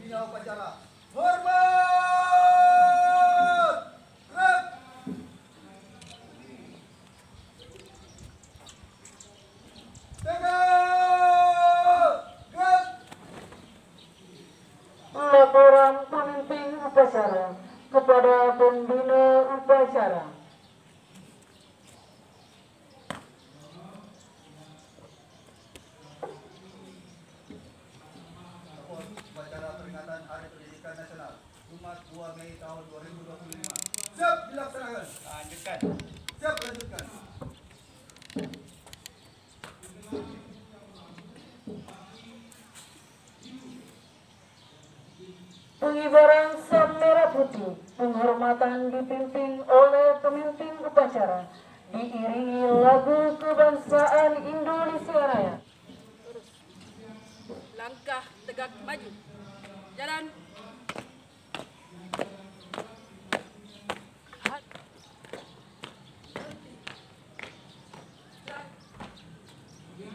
dimulainya upacara. Hormat! Gerak! Tegak! Gerak! Laporan pemimpin upacara kepada pembina upacara. Upacara peringatan Hari Pendidikan Nasional Jumat 2 Mei tahun 2025. Siap dilaksanakan. Lanjutkan. Siap lanjutkan. Pengibaran sang merah putih, penghormatan dipimpin oleh pemimpin upacara, diiringi lagu kebangsaan Indonesia Raya. Langkah tegak maju. Jalan.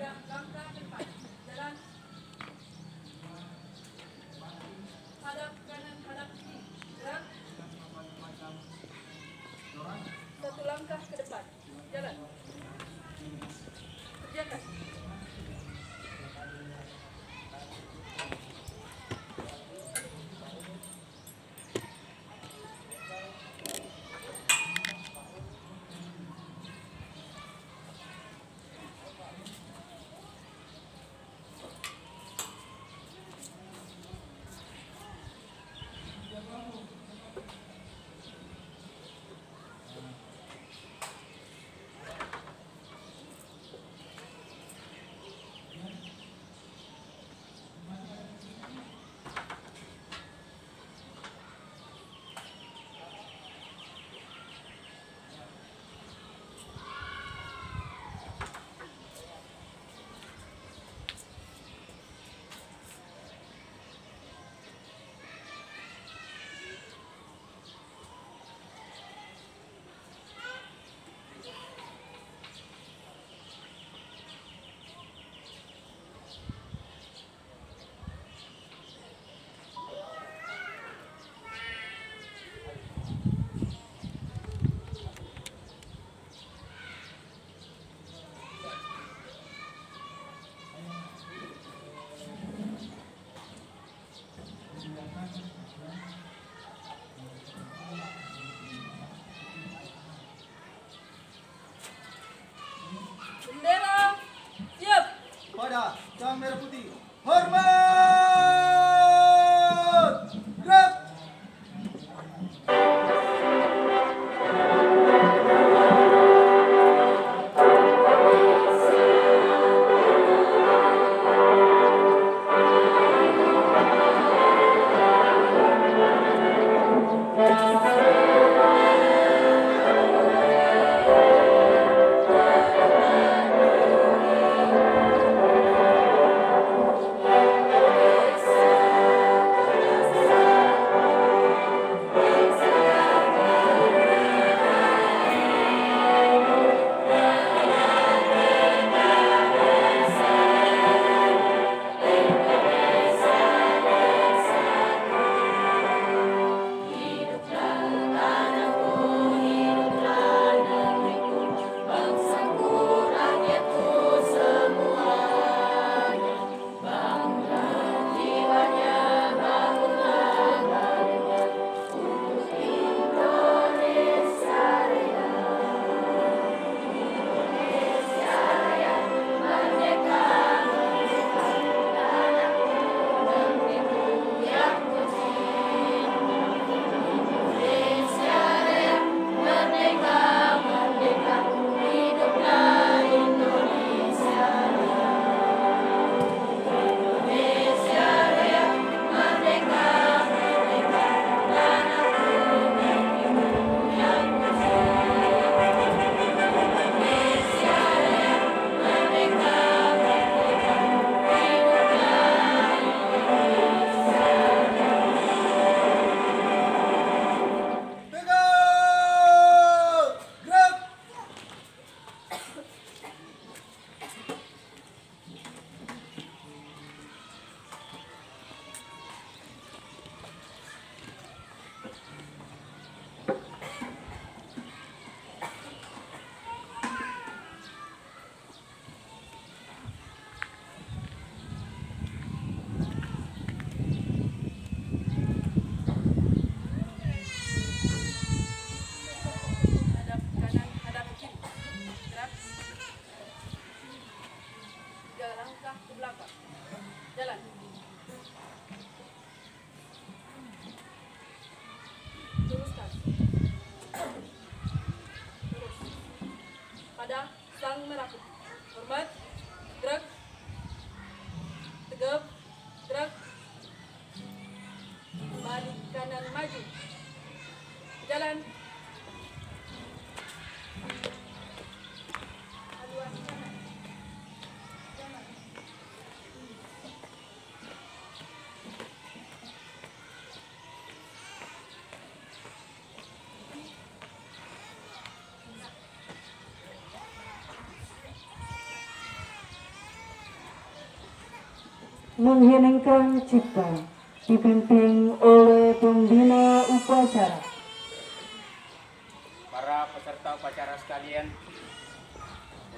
Langkah ke depan. Jalan. Hadap kanan, hadap kiri. Gerak. Satu langkah ke depan. Jalan. Kerjakan. Bendera. Siap. Pada sang merah putih. Hormat! Gerak! Sang Merah Putih. Hormat, gerak, tegap, gerak, balik kanan maju, jalan, haluan kanan, jalan. Mengheningkan cipta dipimpin oleh pembina upacara. Para peserta upacara sekalian,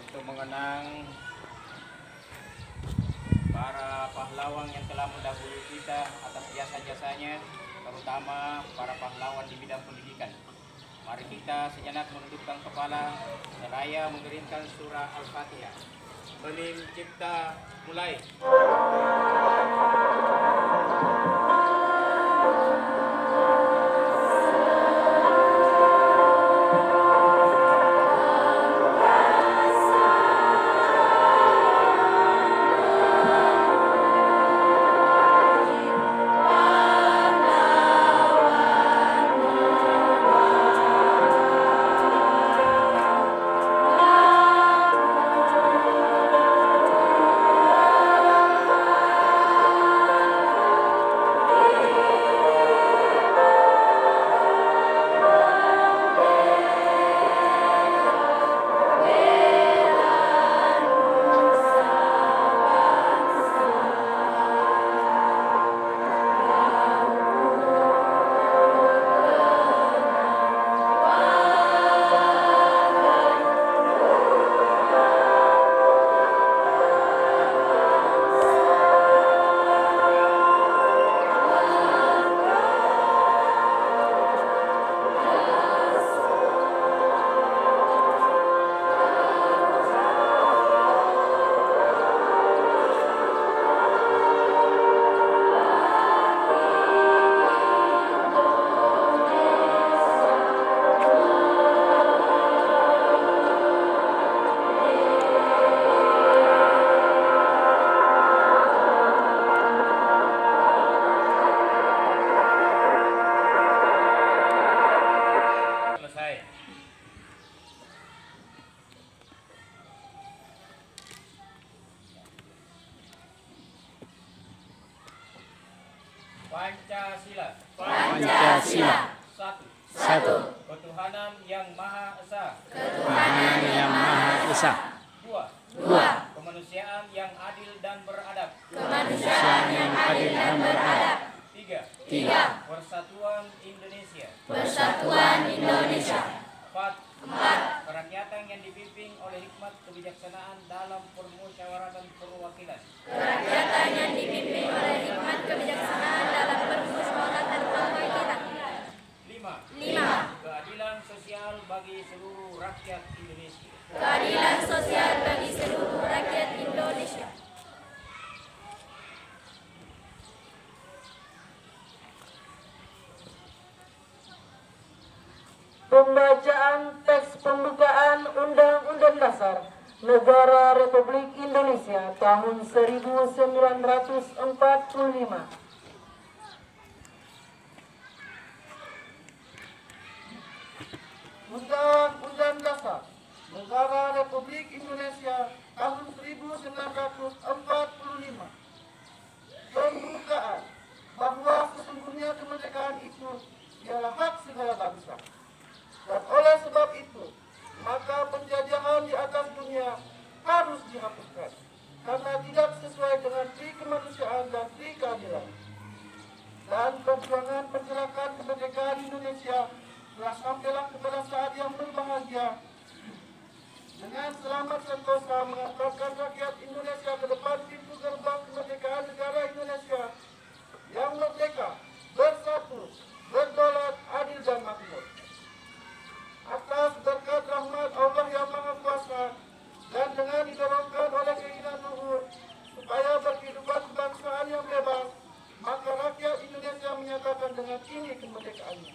untuk mengenang para pahlawan yang telah mendahului kita atas jasa-jasanya, terutama para pahlawan di bidang pendidikan. Mari kita sejenak menundukkan kepala seraya mengirimkan surah Al-Fatihah. Hening cipta mulai. Pancasila. Pancasila. Satu. Ketuhanan yang Maha Esa. Ketuhanan yang Maha Esa. Dua. Kemanusiaan yang adil dan beradab. Kemanusiaan yang adil dan beradab. Tiga. Persatuan Indonesia. Persatuan Indonesia. Empat. Kerakyatan yang dipimpin oleh hikmat kebijaksanaan dalam permusyawaratan perwakilan. Kerakyatan yang dipimpin oleh hikmat kebijaksanaan dalam permusyawaratan perwakilan. Lima. Keadilan sosial bagi seluruh rakyat Indonesia. Keadilan sosial bagi seluruh rakyat Indonesia. Pembacaan teks pembukaan Undang-Undang Dasar Negara Republik Indonesia tahun 1945. Undang-Undang Dasar Negara Republik Indonesia tahun 1945. Pembukaan bahwa sesungguhnya kemerdekaan itu ialah hak segala bangsa. Dan oleh sebab itu, maka penjajahan di atas dunia harus dihapuskan karena tidak sesuai dengan pri kemanusiaan dan pri keadilan. Dan perjuangan pergerakan kemerdekaan Indonesia telah sampailah kepada saat yang berbahagia dengan selamat sentosa mengantarkan rakyat Indonesia ke depan pintu gerbang kemerdekaan negara Indonesia yang merdeka, bersatu, berdaulat, adil dan makmur. Atas berkat rahmat Allah yang Maha Kuasa dan dengan didorongkan oleh keinginan luhur supaya berkehidupan kebangsaan yang bebas, maka rakyat Indonesia menyatakan dengan ini kemerdekaannya.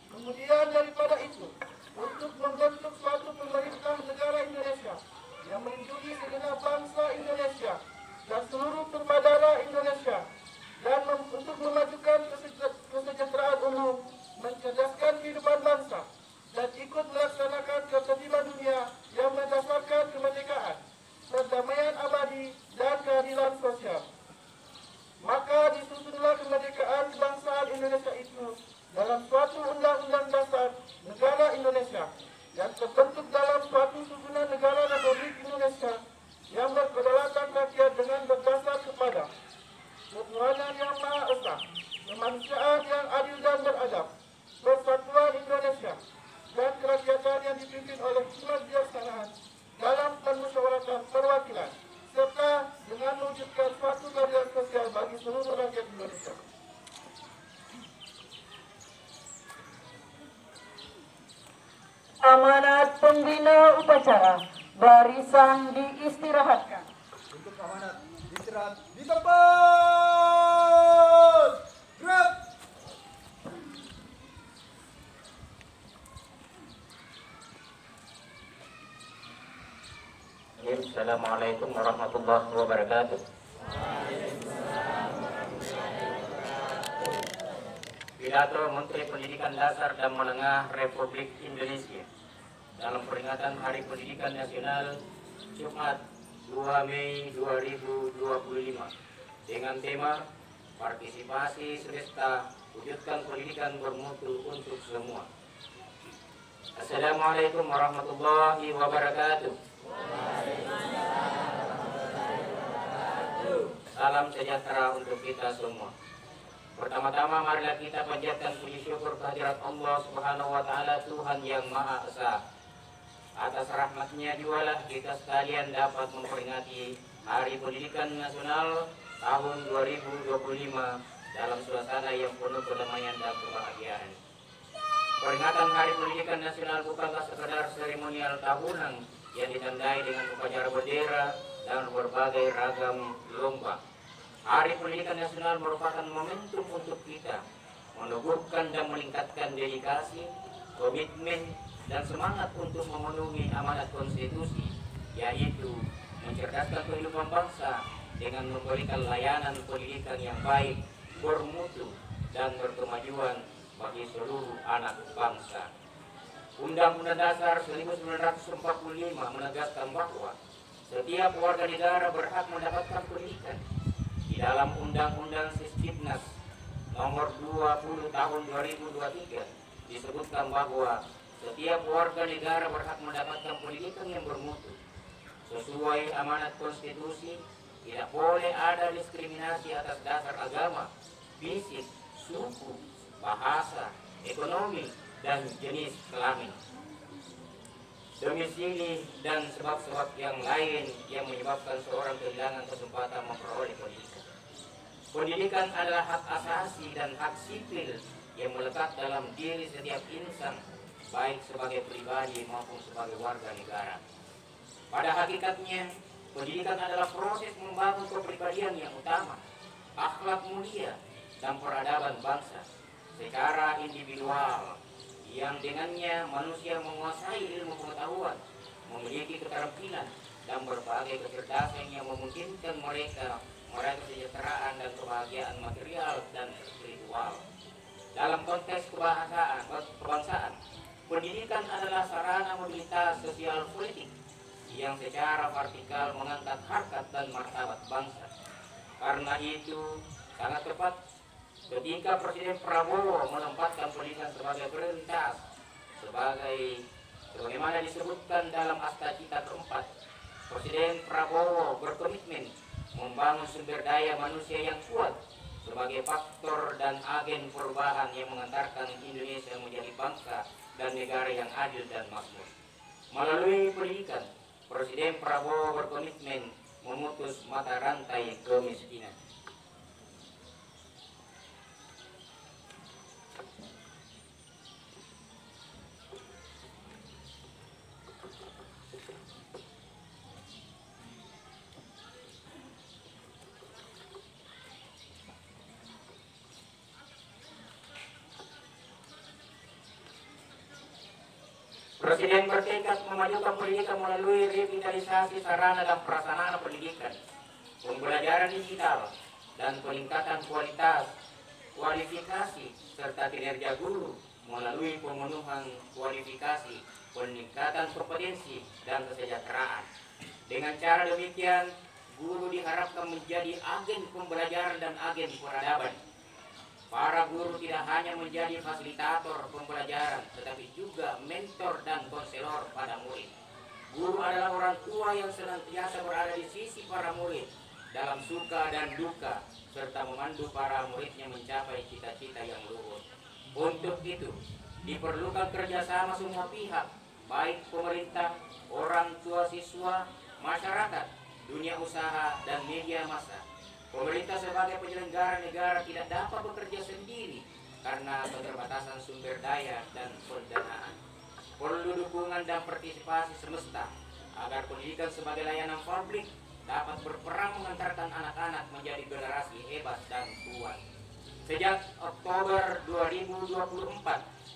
Kemudian daripada itu, untuk membentuk suatu pemerintah negara Indonesia keadilan sosial. Maka disusunlah kemerdekaan kebangsaan Indonesia itu dalam suatu undang-undang dasar negara Indonesia yang terbentuk dalam suatu susunan negara Republik Indonesia yang berkedaulatan rakyat dengan berdasar kepada ketuhanan yang Maha Esa, kemanusiaan yang adil dan beradab, persatuan Indonesia, dan kerakyatan yang dipimpin oleh hikmat bijaksanaan dalam permusyawaratan perwakilan, serta dengan mewujudkan suatu keadilan sosial bagi seluruh rakyat Indonesia. Amanat pembina upacara, barisan diistirahatkan. Untuk amanat istirahat di tempat. Gerak. Assalamualaikum warahmatullahi wabarakatuh. Pidato Menteri Pendidikan Dasar dan Menengah Republik Indonesia dalam peringatan Hari Pendidikan Nasional Jumat 2 Mei 2025 dengan tema Partisipasi Semesta Wujudkan Pendidikan Bermutu untuk Semua. Assalamualaikum warahmatullahi wabarakatuh. Salam sejahtera untuk kita semua. Pertama-tama marilah kita panjatkan puji syukur kehadirat Allah Subhanahu wa taala, Tuhan yang Maha Esa. Atas rahmatnya jualah kita sekalian dapat memperingati Hari Pendidikan Nasional tahun 2025 dalam suasana yang penuh kedamaian dan kebahagiaan. Peringatan Hari Pendidikan Nasional bukanlah sekedar seremonial tahunan yang ditandai dengan upacara bendera dan berbagai ragam lomba. Hari Pendidikan Nasional merupakan momentum untuk kita meneguhkan dan meningkatkan dedikasi, komitmen, dan semangat untuk memenuhi amanat konstitusi, yaitu mencerdaskan kehidupan bangsa dengan memberikan layanan pendidikan yang baik, bermutu, dan berkemajuan bagi seluruh anak bangsa. Undang-Undang Dasar 1945 menegaskan bahwa setiap warga negara berhak mendapatkan pendidikan. Di dalam Undang-Undang Sisdiknas nomor 20 tahun 2023 disebutkan bahwa setiap warga negara berhak mendapatkan pendidikan yang bermutu. Sesuai amanat konstitusi, tidak boleh ada diskriminasi atas dasar agama, fisik, suku, bahasa, ekonomi, dan jenis kelamin, domisili, dan sebab-sebab yang lain yang menyebabkan seorang kehilangan kesempatan memperoleh pendidikan. Pendidikan adalah hak asasi dan hak sipil yang melekat dalam diri setiap insan, baik sebagai pribadi maupun sebagai warga negara. Pada hakikatnya, pendidikan adalah proses membangun kepribadian yang utama, akhlak mulia, dan peradaban bangsa secara individual, yang dengannya manusia menguasai ilmu pengetahuan, memiliki keterampilan, dan berbagai kecerdasan yang memungkinkan mereka meraih kesejahteraan dan kebahagiaan material dan spiritual. Dalam konteks kebangsaan, pendidikan adalah sarana mobilitas sosial politik yang secara vertikal mengangkat harkat dan martabat bangsa. Karena itu sangat tepat ketika Presiden Prabowo menempatkan pendidikan sebagai prioritas, sebagaimana disebutkan dalam Akta Cita keempat. Presiden Prabowo berkomitmen membangun sumber daya manusia yang kuat sebagai faktor dan agen perubahan yang mengantarkan Indonesia menjadi bangsa dan negara yang adil dan makmur. Melalui pendidikan, Presiden Prabowo berkomitmen memutus mata rantai kemiskinan. Presiden bertekad memajukan pendidikan melalui revitalisasi sarana dan prasarana pendidikan, pembelajaran digital, dan peningkatan kualitas, kualifikasi, serta kinerja guru melalui pemenuhan kualifikasi, peningkatan kompetensi, dan kesejahteraan. Dengan cara demikian, guru diharapkan menjadi agen pembelajaran dan agen peradaban. Para guru tidak hanya menjadi fasilitator pembelajaran, tetapi juga mentor dan konselor pada murid. Guru adalah orang tua yang senantiasa berada di sisi para murid dalam suka dan duka, serta memandu para muridnya mencapai cita-cita yang luhur. Untuk itu, diperlukan kerjasama semua pihak, baik pemerintah, orang tua siswa, masyarakat, dunia usaha, dan media massa. Pemerintah sebagai penyelenggara negara tidak dapat bekerja sendiri karena keterbatasan sumber daya dan pendanaan. Perlu dukungan dan partisipasi semesta agar pendidikan sebagai layanan publik dapat berperan mengantarkan anak-anak menjadi generasi hebat dan kuat. Sejak Oktober 2024,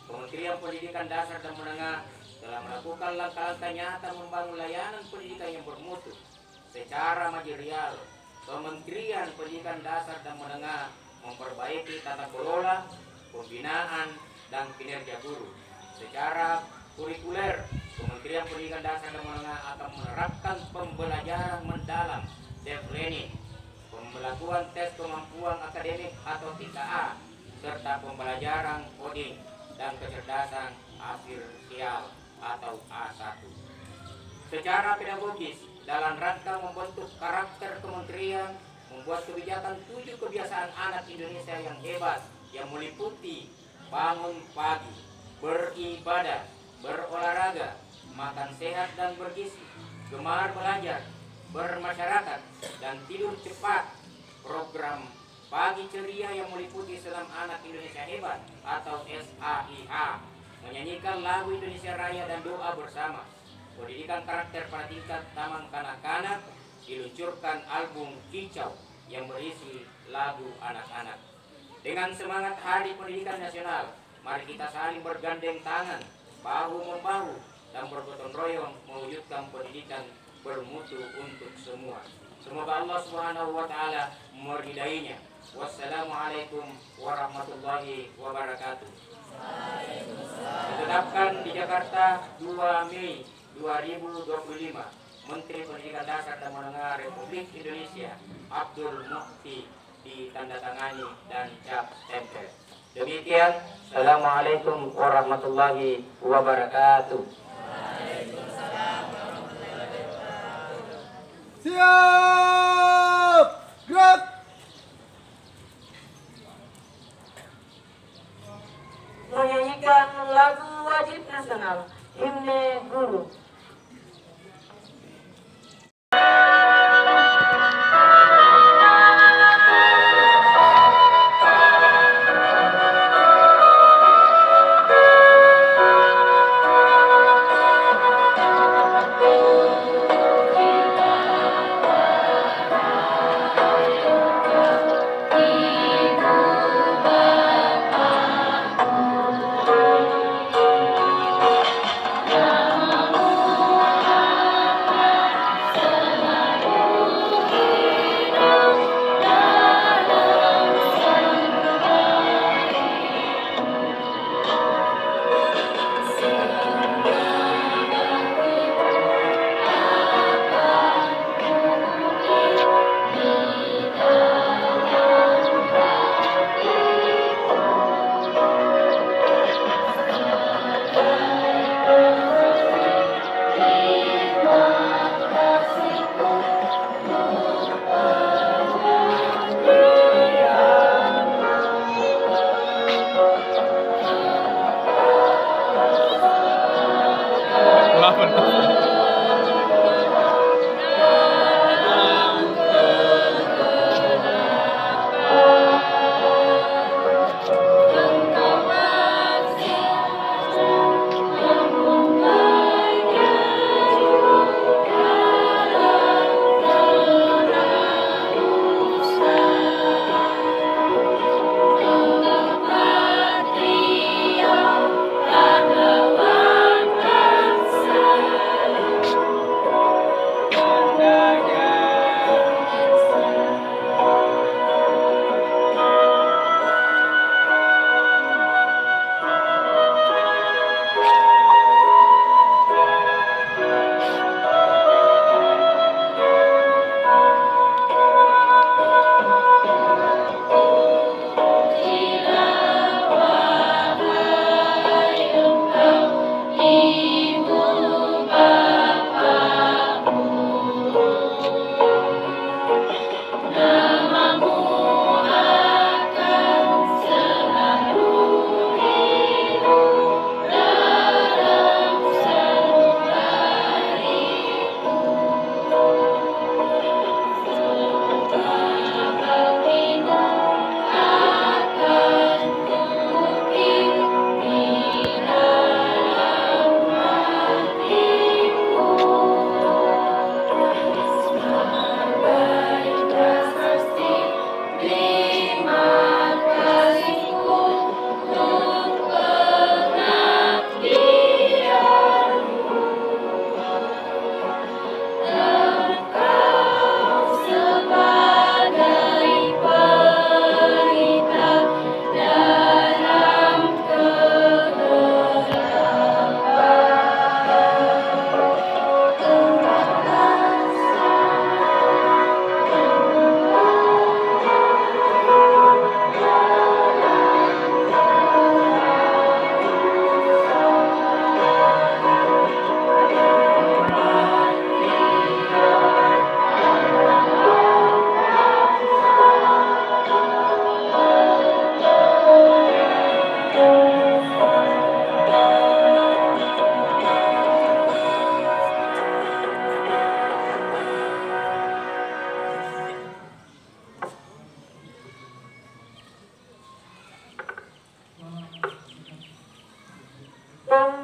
Kementerian Pendidikan Dasar dan Menengah telah melakukan langkah-langkah nyata membangun layanan pendidikan yang bermutu. Secara material, Kementerian Pendidikan Dasar dan Menengah memperbaiki tata kelola, pembinaan, dan kinerja guru. Secara kurikuler, Kementerian Pendidikan Dasar dan Menengah akan menerapkan pembelajaran mendalam (deep learning), pembelakuan tes kemampuan akademik atau TKA, serta pembelajaran coding dan kecerdasan artifisial atau A1. Secara pedagogis, dalam rangka membentuk karakter kementerian, membuat kebijakan 7 kebiasaan anak Indonesia yang hebat, yang meliputi bangun pagi, beribadah, berolahraga, makan sehat dan bergizi, gemar belajar, bermasyarakat, dan tidur cepat. Program Pagi Ceria yang meliputi Senam Anak Indonesia Hebat atau SAIA, menyanyikan lagu Indonesia Raya dan doa bersama. Pendidikan karakter pada tingkat taman kanak-kanak, diluncurkan album Kicau yang berisi lagu anak-anak. Dengan semangat Hari Pendidikan Nasional, mari kita saling bergandeng tangan, bahu-membahu, dan bergotong royong mewujudkan pendidikan bermutu untuk semua. Semoga Allah Subhanahu wa Ta'ala meridainya. Wassalamualaikum warahmatullahi wabarakatuh. Ditetapkan di Jakarta 2 Mei 2025, Menteri Pendidikan Dasar dan Menengah Republik Indonesia Abdul Mukhti ditandatangani dan cap stempel. Demikian, Assalamualaikum warahmatullahi wabarakatuh. Siap! Gerak! Menyanyikan lagu wajib nasional, himne guru. Yang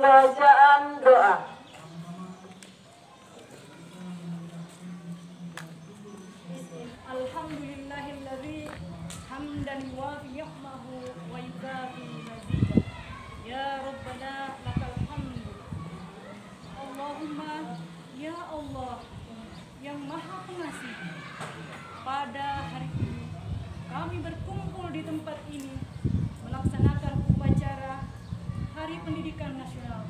pembacaan doa. Alhamdulillahilladzi hamdan yuwafi ni'mahu wa yukafi mazidah. Ya Rabbana lakal hamdu. Allahumma ya Allah yang Maha Pengasih, pada hari ini kami berkumpul di tempat ini melaksanakan upacara Hari Pendidikan Nasional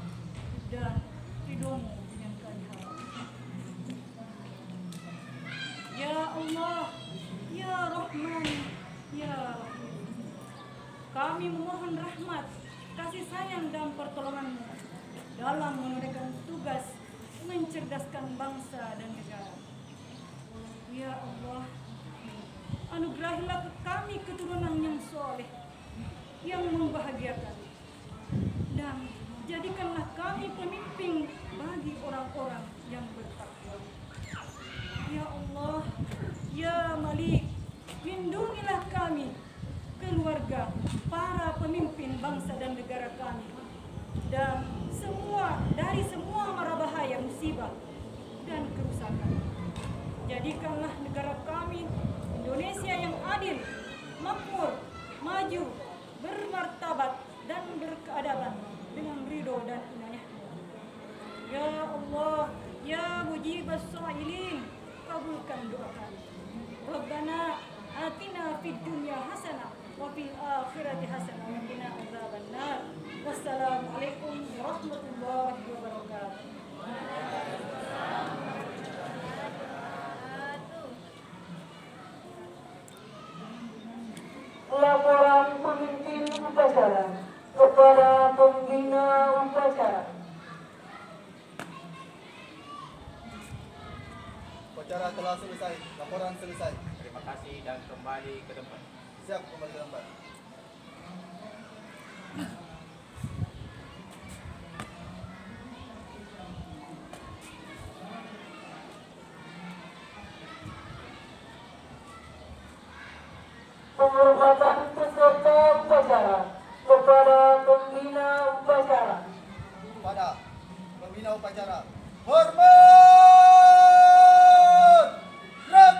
dan ridhomu yang kami harapkan. Ya Allah, ya Rahman, ya Rahim, kami memohon rahmat, kasih sayang dan pertolonganmu dalam menunaikan tugas mencerdaskan bangsa dan negara. Ya Allah, anugerahilah ke kami keturunan yang soleh, yang membahagiakan, dan jadikanlah kami pemimpin bagi orang-orang yang bertakwa. Ya Allah, ya Malik, lindungilah kami, keluarga, para pemimpin bangsa dan negara kami, dan dari semua mara bahaya, musibah, dan kerusakan. Jadikanlah negara kami Indonesia yang adil, makmur, maju, bermartabat, dan berkeadaban dengan ridho dan inayah-Mu. Ya Allah, ya mujibas sa'ilin, kabulkan doa kami. Rabbana atina fid dunya hasanah wa fil akhirati hasanah wa qina adzabannar. Wassalamualaikum warahmatullahi wabarakatuh. Laporan pemimpin upacara kepada pembina upacara. Upacara telah selesai. Laporan selesai. Terima kasih dan kembali ke tempat. Siap kembali ke tempat. Penghormatan peserta upacara kepada pembina upacara. Pada pembina upacara. Hormat! Gerak!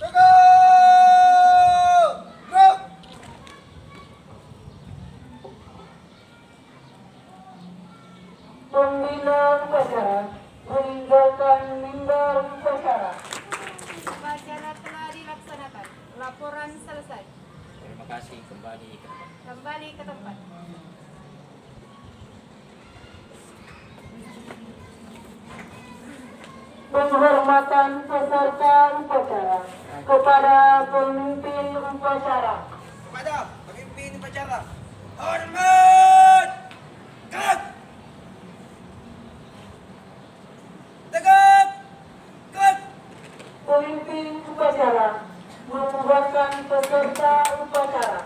Tegak! Gerak! Pembina upacara meninggalkan mimbar upacara. Upacara telah dilaksanakan. Laporan selesai. Terima kasih, kembali ke tempat. Kembali ke tempat. Penghormatan peserta upacara kepada pemimpin upacara. Kepada pemimpin upacara. Hormat! Gerak! Tegak! Gerak! Pemimpin upacara membubarkan peserta upacara.